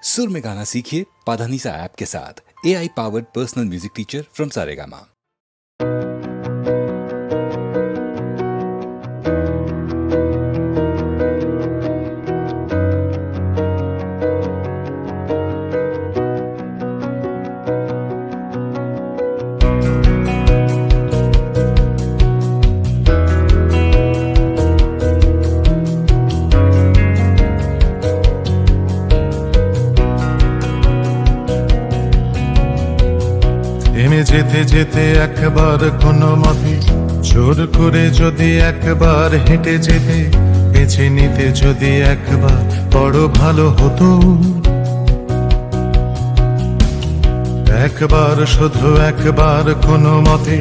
सुर में गाना सीखिए पाधानीसा ऐप के साथ। AI powered personal music teacher from Saregama. থেমে যেতে যেতে একবার কোনো মতে জোর করে যদি একবার হেঁটে যেতে, বেছে নিতে যদি একবার বড় ভালো হতো। একবার শুধু একবার কোনো মতে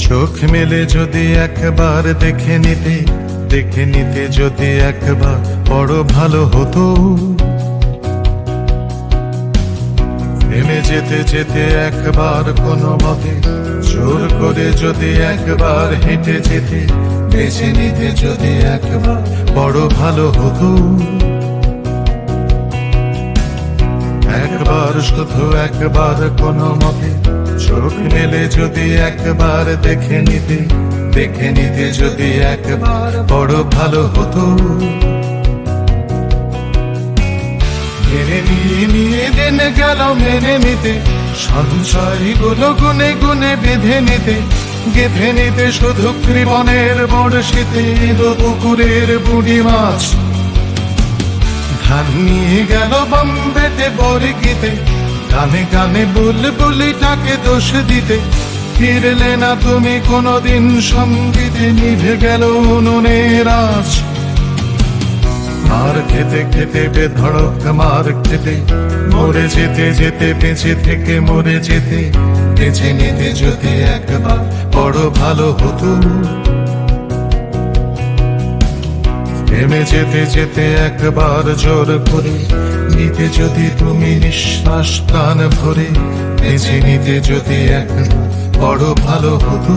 চোখ মেলে যদি একবার দেখে নিতে যদি একবার বড় ভালো হতো। থেমে যেতে যেতে একবার কোনো মতে জোর করে যদি একবার হেঁটে যেতে, বেছে নিতে যদি একবার বড় ভালো হতো। একবার শুধু একবার কোনো মতে চোখ মেলে যদি একবার দেখে নিতে যদি একবার বড় ভালো হতো। মেনে নিয়ে দিন গেল মেনে নিতে, সঞ্চয়গুলো গুনে গুনে গেঁথে নিতে শুধু কৃপণের বড়শিতে পুকুরের বুড়ি মাছ। ধান নিয়ে গেল বম্বেতে বরগিতে, গানে গানে বুলবুলিটাকে দোষ দিতে। ফিরলে না তুমি কোনোদিন সঙ্গীতে, নিভে গেল উনুনের আঁচ। মার খেতে খেতে বেধড়ক মার খেতে, মরে যেতে যেতে বেঁচে থেকে মরে যেতে, বেঁচে নিতে যদি একবার বড় ভালো হতো। থেমে যেতে যেতে একবার জোর করে নিতে যদি তুমি নিঃশ্বাস প্রাণ ভরে, বেঁচে নিতে যদি একবার বড় ভালো হতো।